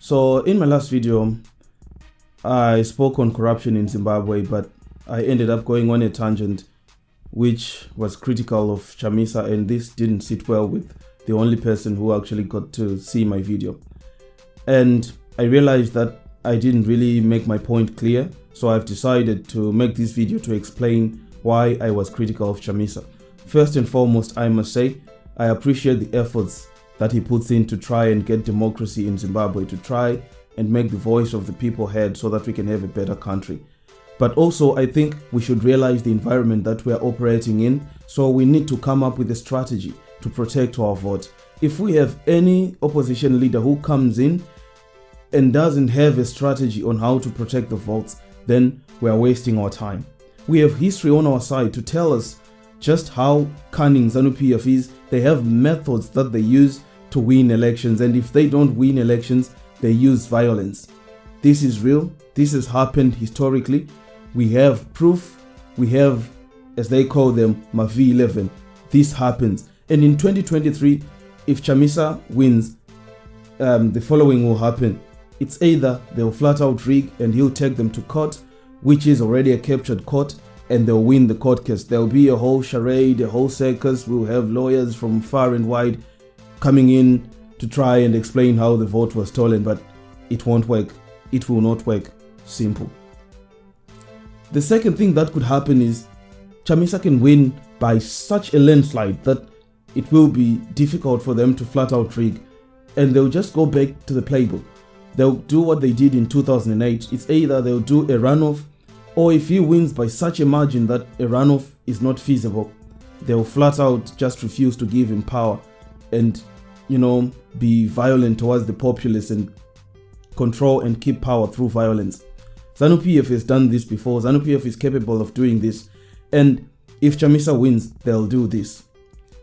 So in my last video, I spoke on corruption in Zimbabwe, but I ended up going on a tangent which was critical of Chamisa, and this didn't sit well with the only person who actually got to see my video. And I realized that I didn't really make my point clear, so I've decided to make this video to explain why I was critical of Chamisa. First and foremost, I must say, I appreciate the efforts that he puts in to try and get democracy in Zimbabwe, to try and make the voice of the people heard so that we can have a better country. But also, I think we should realize the environment that we are operating in, so we need to come up with a strategy to protect our vote. If we have any opposition leader who comes in and doesn't have a strategy on how to protect the votes, then we are wasting our time. We have history on our side to tell us just how cunning Zanu Pf is. They have methods that they use to win elections, and if they don't win elections, they use violence. This is real. This has happened historically. We have proof. We have, as they call them, Mavi 11. This happens. And in 2023, if Chamisa wins, the following will happen. It's either they'll flat out rig and he'll take them to court, which is already a captured court, and they'll win the court case. There'll be a whole charade, a whole circus. We'll have lawyers from far and wide coming in to try and explain how the vote was stolen, but it won't work. It will not work. Simple. The second thing that could happen is Chamisa can win by such a landslide that it will be difficult for them to flat out rig, and they'll just go back to the playbook. They'll do what they did in 2008. It's either they'll do a runoff, or if he wins by such a margin that a runoff is not feasible, they'll flat out just refuse to give him power and, be violent towards the populace and control and keep power through violence. Zanu Pf has done this before. Zanu Pf is capable of doing this. And if Chamisa wins, they'll do this.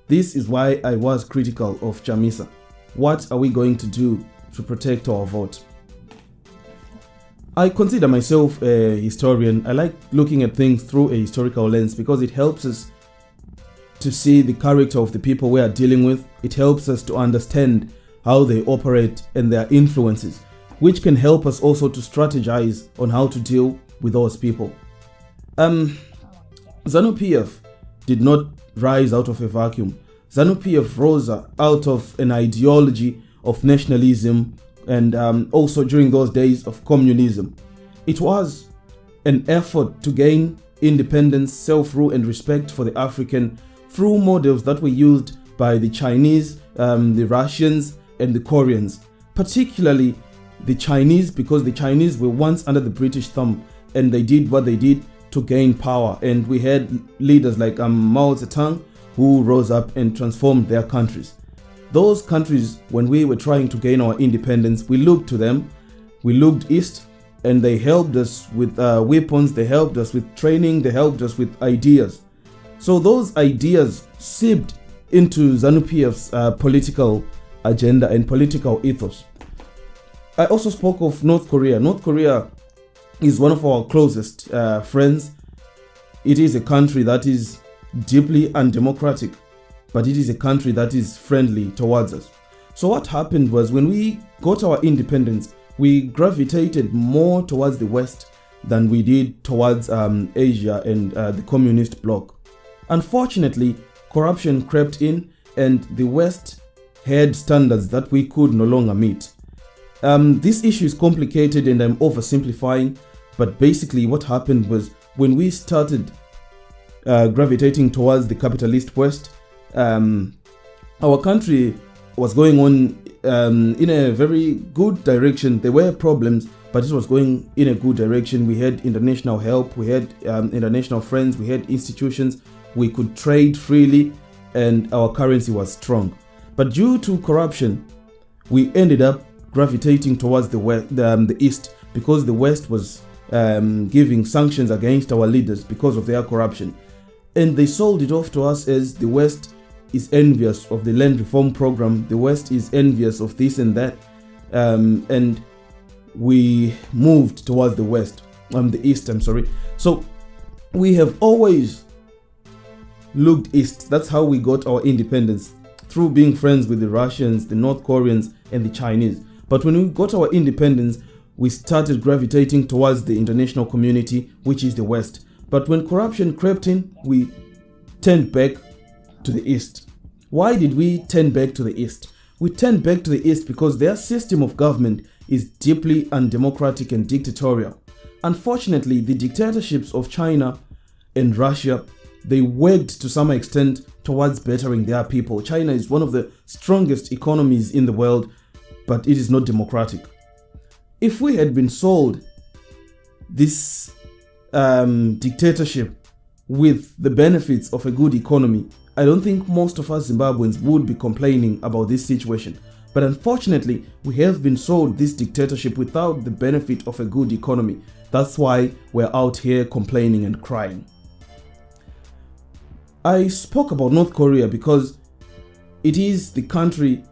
This is why I was critical of Chamisa. What are we going to do to protect our vote? I consider myself a historian. I like looking at things through a historical lens because it helps us to see the character of the people we are dealing with. It helps us to understand how they operate and their influences, which can help us also to strategize on how to deal with those people. Zanu Pf did not rise out of a vacuum. Zanu Pf rose out of an ideology of nationalism and also during those days of communism. It was an effort to gain independence, self-rule and respect for the African through models that were used by the Chinese, the Russians and the Koreans, particularly the Chinese, because the Chinese were once under the British thumb and they did what they did to gain power. And we had leaders like Mao Zedong who rose up and transformed their countries. Those countries, when we were trying to gain our independence, we looked to them, we looked east, and they helped us with weapons, they helped us with training, they helped us with ideas. So those ideas seeped into Zanu Pf's political agenda and political ethos. I also spoke of North Korea. North Korea is one of our closest friends. It is a country that is deeply undemocratic, but it is a country that is friendly towards us. So what happened was when we got our independence, we gravitated more towards the West than we did towards Asia and the communist bloc. Unfortunately, corruption crept in and the West had standards that we could no longer meet. This issue is complicated and I'm oversimplifying, but basically what happened was when we started gravitating towards the capitalist West, our country was going on in a very good direction. There were problems, but it was going in a good direction. We had international help, we had international friends, we had institutions, we could trade freely, and our currency was strong. But due to corruption, we ended up gravitating towards the East, because the West was giving sanctions against our leaders because of their corruption. And they sold it off to us as the West is envious of the land reform program, the West is envious of this and that, and we moved towards the East. So we have always looked East. That's how we got our independence, through being friends with the Russians, the North Koreans and the Chinese. But when we got our independence, we started gravitating towards the international community, which is the West. But when corruption crept in, we turned back to the East. Why did we turn back to the East? We turned back to the East because their system of government is deeply undemocratic and dictatorial. Unfortunately, the dictatorships of China and Russia, they worked to some extent towards bettering their people. China is one of the strongest economies in the world, but it is not democratic. If we had been sold this dictatorship with the benefits of a good economy, I don't think most of us Zimbabweans would be complaining about this situation. But unfortunately, we have been sold this dictatorship without the benefit of a good economy. That's why we're out here complaining and crying. I spoke about North Korea because it is the country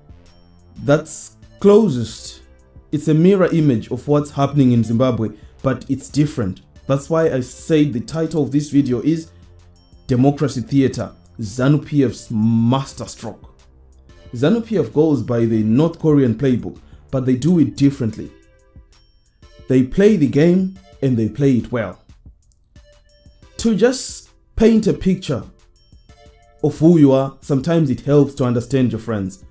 that's closest. It's a mirror image of what's happening in Zimbabwe, but it's different. That's why I say the title of this video is Democracy Theater, Zanu Pf's masterstroke. Zanu Pf goes by the North Korean playbook, but they do it differently. They play the game and they play it well. To just paint a picture of who you are, sometimes it helps to understand your friends.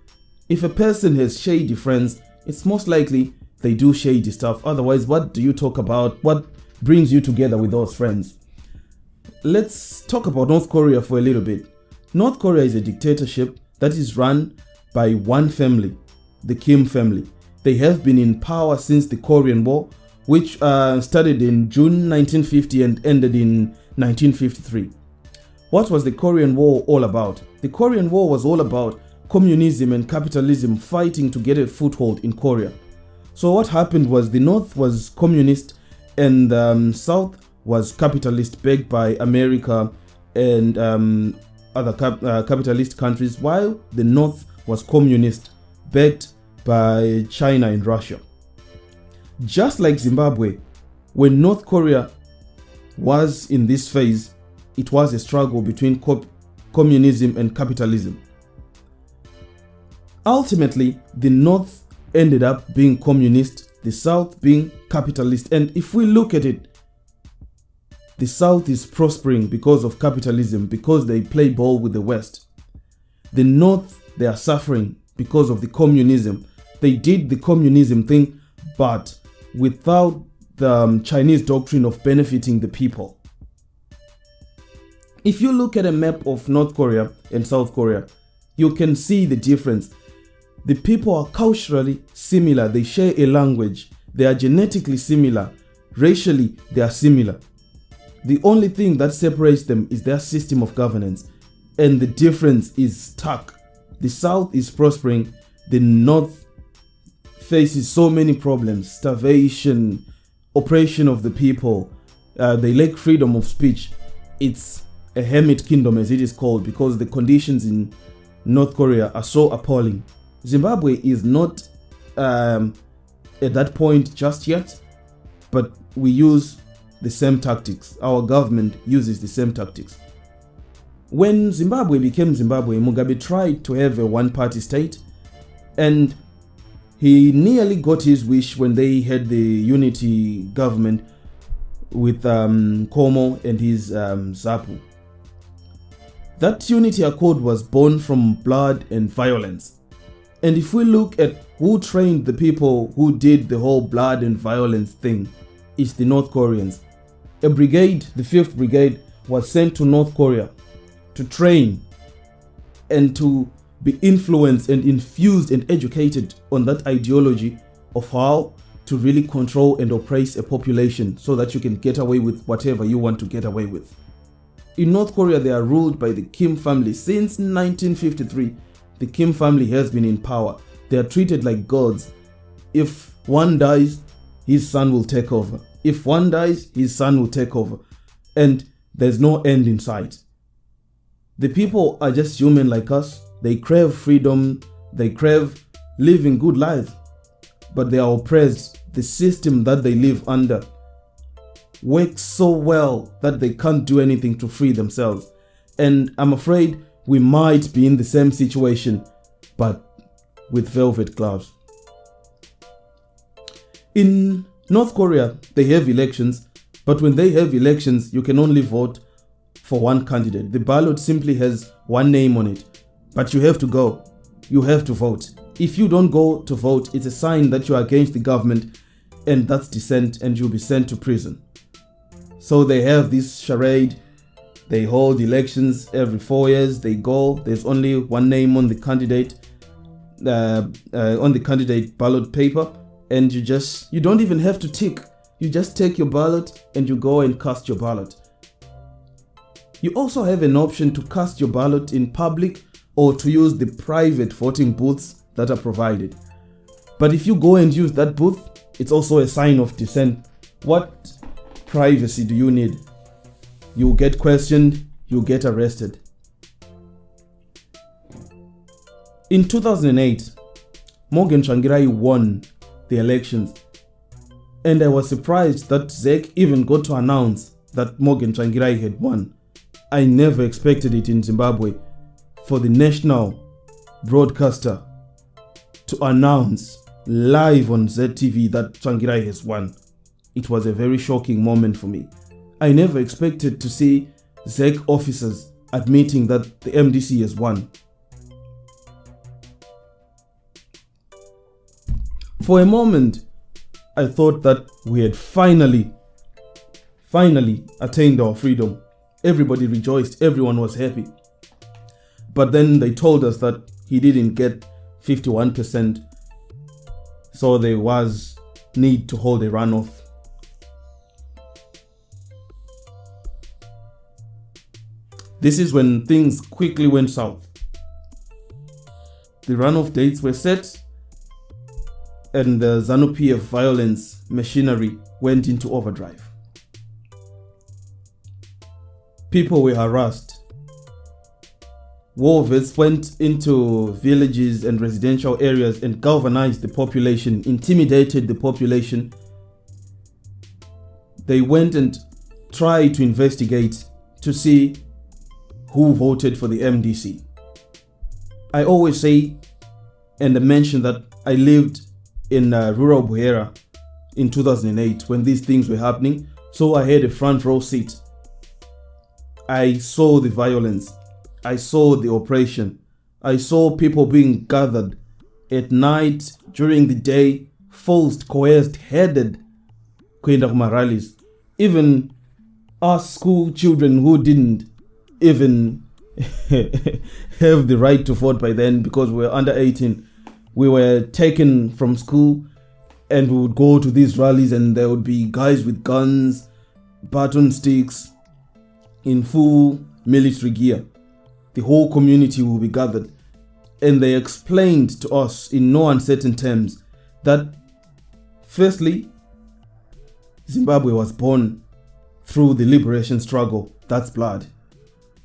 If a person has shady friends, it's most likely they do shady stuff. Otherwise, what do you talk about? What brings you together with those friends? Let's talk about North Korea for a little bit. North Korea is a dictatorship that is run by one family, the Kim family. They have been in power since the Korean War, which started in June 1950 and ended in 1953. What was the Korean War all about? The Korean War was all about communism and capitalism fighting to get a foothold in Korea. So what happened was the North was communist and the South was capitalist, backed by America and other capitalist countries, while the North was communist, backed by China and Russia. Just like Zimbabwe, when North Korea was in this phase, it was a struggle between communism and capitalism. Ultimately, the North ended up being communist, the South being capitalist. And if we look at it, the South is prospering because of capitalism, because they play ball with the West. The North, they are suffering because of the communism. They did the communism thing, but without the Chinese doctrine of benefiting the people. If you look at a map of North Korea and South Korea, you can see the difference. The people are culturally similar. They share a language. They are genetically similar. Racially, they are similar. The only thing that separates them is their system of governance. And the difference is stark. The South is prospering. The North faces so many problems. Starvation, oppression of the people. They lack freedom of speech. It's a hermit kingdom, as it is called, because the conditions in North Korea are so appalling. Zimbabwe is not at that point just yet, but we use the same tactics. Our government uses the same tactics. When Zimbabwe became Zimbabwe, Mugabe tried to have a one-party state, and he nearly got his wish when they had the unity government with Komo and his ZAPU. That unity accord was born from blood and violence. And if we look at who trained the people who did the whole blood and violence thing, it's the North Koreans. A brigade, the 5th Brigade, was sent to North Korea to train and to be influenced and infused and educated on that ideology of how to really control and oppress a population so that you can get away with whatever you want to get away with. In North Korea, they are ruled by the Kim family. Since 1953, the Kim family has been in power. They are treated like gods. If one dies, his son will take over. If one dies, his son will take over. And there's no end in sight. The people are just human like us. They crave freedom. They crave living good lives. But they are oppressed. The system that they live under works so well that they can't do anything to free themselves. And I'm afraid we might be in the same situation, but with velvet gloves. In North Korea, they have elections, but when they have elections, you can only vote for one candidate. The ballot simply has one name on it, but you have to go. You have to vote. If you don't go to vote, it's a sign that you are against the government, and that's dissent, and you'll be sent to prison. So they have this charade. They hold elections every 4 years. They go. There's only one name on the candidate ballot paper, and you don't even have to tick. You just take your ballot and you go and cast your ballot. You also have an option to cast your ballot in public or to use the private voting booths that are provided. But if you go and use that booth, it's also a sign of dissent. What privacy do you need? You get questioned, you get arrested. In 2008, Morgan Tsvangirai won the elections, and I was surprised that ZEC even got to announce that Morgan Tsvangirai had won. I never expected it in Zimbabwe for the national broadcaster to announce live on ZTV that Tsvangirai has won. It was a very shocking moment for me. I never expected to see ZEC officers admitting that the MDC has won. For a moment, I thought that we had finally attained our freedom. Everybody rejoiced, everyone was happy. But then they told us that he didn't get 51%, so there was need to hold a runoff. This is when things quickly went south. The runoff dates were set, and the Zanu Pf violence machinery went into overdrive. People were harassed. War vets went into villages and residential areas and galvanized the population, intimidated the population. They went and tried to investigate to see who voted for the MDC. I always say and mention that I lived in rural Buhera in 2008 when these things were happening, so I had a front row seat. I saw the violence, I saw the oppression, I saw people being gathered at night, during the day, forced, coerced, headed kwenda kuma rallies. Even us school children who didn't even have the right to vote by then because we were under 18, we were taken from school and we would go to these rallies, and there would be guys with guns, baton sticks, in full military gear. The whole community will be gathered, and they explained to us in no uncertain terms that firstly, Zimbabwe was born through the liberation struggle. That's blood.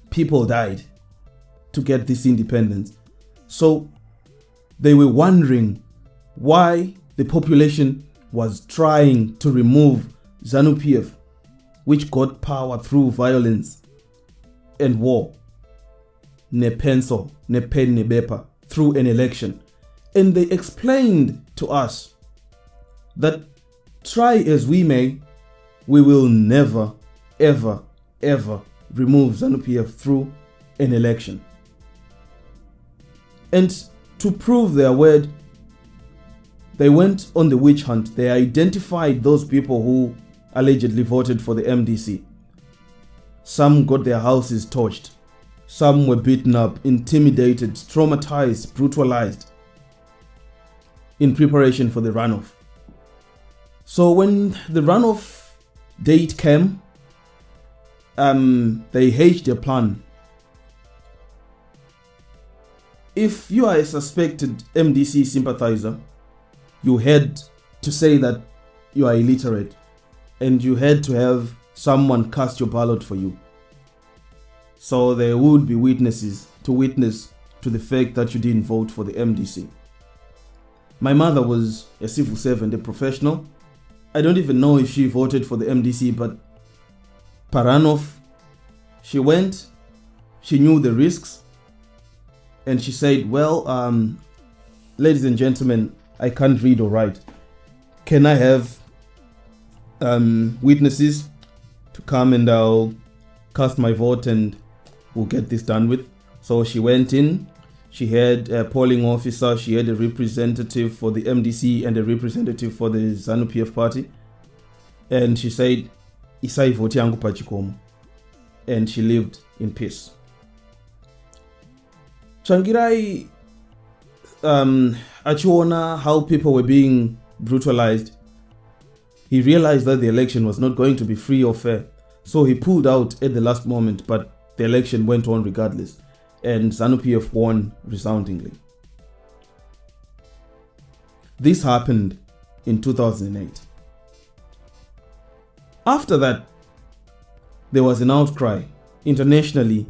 People died to get this independence. So they were wondering why the population was trying to remove Zanu Pf, which got power through violence and war, ne pencil, ne pen, ne paper, through an election. And they explained to us that try as we may, we will never, ever, ever remove Zanu Pf through an election. And to prove their word, they went on the witch hunt. They identified those people who allegedly voted for the MDC. Some got their houses torched. Some were beaten up, intimidated, traumatized, brutalized in preparation for the runoff. So when the runoff date came, they hatched a plan. If you are a suspected MDC sympathizer, you had to say that you are illiterate, and you had to have someone cast your ballot for you. So there would be witnesses to witness to the fact that you didn't vote for the MDC. My mother was a civil servant, a professional. I don't even know if she voted for the MDC, but Paranov, she went, she knew the risks, and she said, well, ladies and gentlemen, I can't read or write. can I have witnesses to come and I'll cast my vote and we'll get this done with. So she went in, she had a polling officer, she had a representative for the MDC and a representative for the Zanu Pf party, and she said, "Isai voti yangu pachikomo," and she lived in peace. Changirai achiona how people were being brutalized. He realized that the election was not going to be free or fair, so he pulled out at the last moment, but the election went on regardless, and Zanu Pf won resoundingly. This happened in 2008. After that, there was an outcry internationally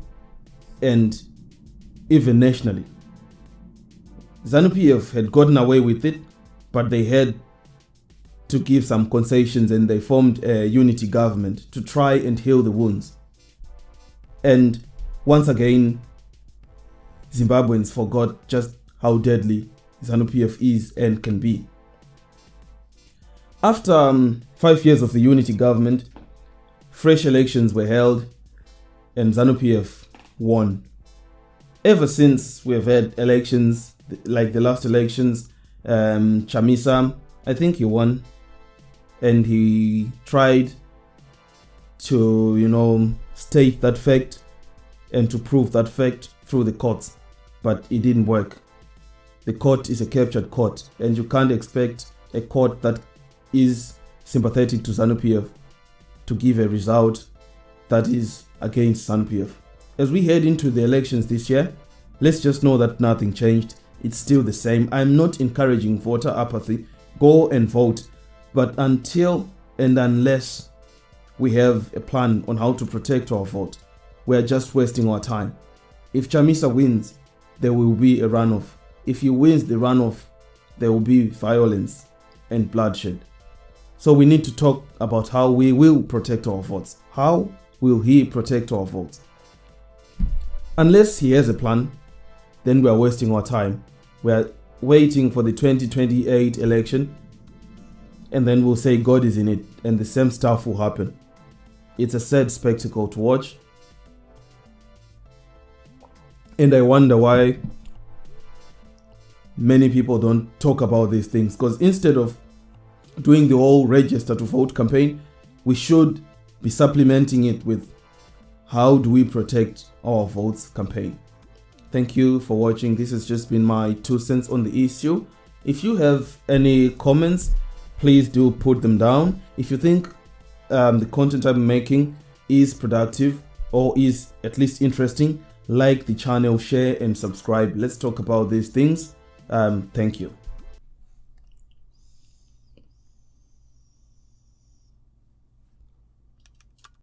and even nationally. Zanu Pf had gotten away with it, but they had to give some concessions and they formed a unity government to try and heal the wounds. And once again, Zimbabweans forgot just how deadly Zanu Pf is and can be. After 5 years of the unity government, fresh elections were held and Zanu Pf won. Ever since we have had elections, like the last elections, Chamisa, I think he won, and he tried to, state that fact and to prove that fact through the courts, but it didn't work. The court is a captured court, and you can't expect a court that is sympathetic to Zanu Pf to give a result that is against Zanu Pf. As we head into the elections this year, let's just know that nothing changed. It's still the same. I'm not encouraging voter apathy. Go and vote. But until and unless we have a plan on how to protect our vote, we are just wasting our time. If Chamisa wins, there will be a runoff. If he wins the runoff, there will be violence and bloodshed. So we need to talk about how we will protect our votes. How will he protect our votes? Unless he has a plan, then we are wasting our time. We are waiting for the 2028 election, and then we'll say God is in it, and the same stuff will happen. It's a sad spectacle to watch. And I wonder why many people don't talk about these things, because instead of doing the whole register to vote campaign, we should be supplementing it with how do we protect our votes campaign. Thank you for watching. This has just been my 2 cents on the issue. If you have any comments, please do put them down. If you think the content I'm making is productive or is at least interesting, like the channel, share and subscribe. Let's talk about these things. Thank you.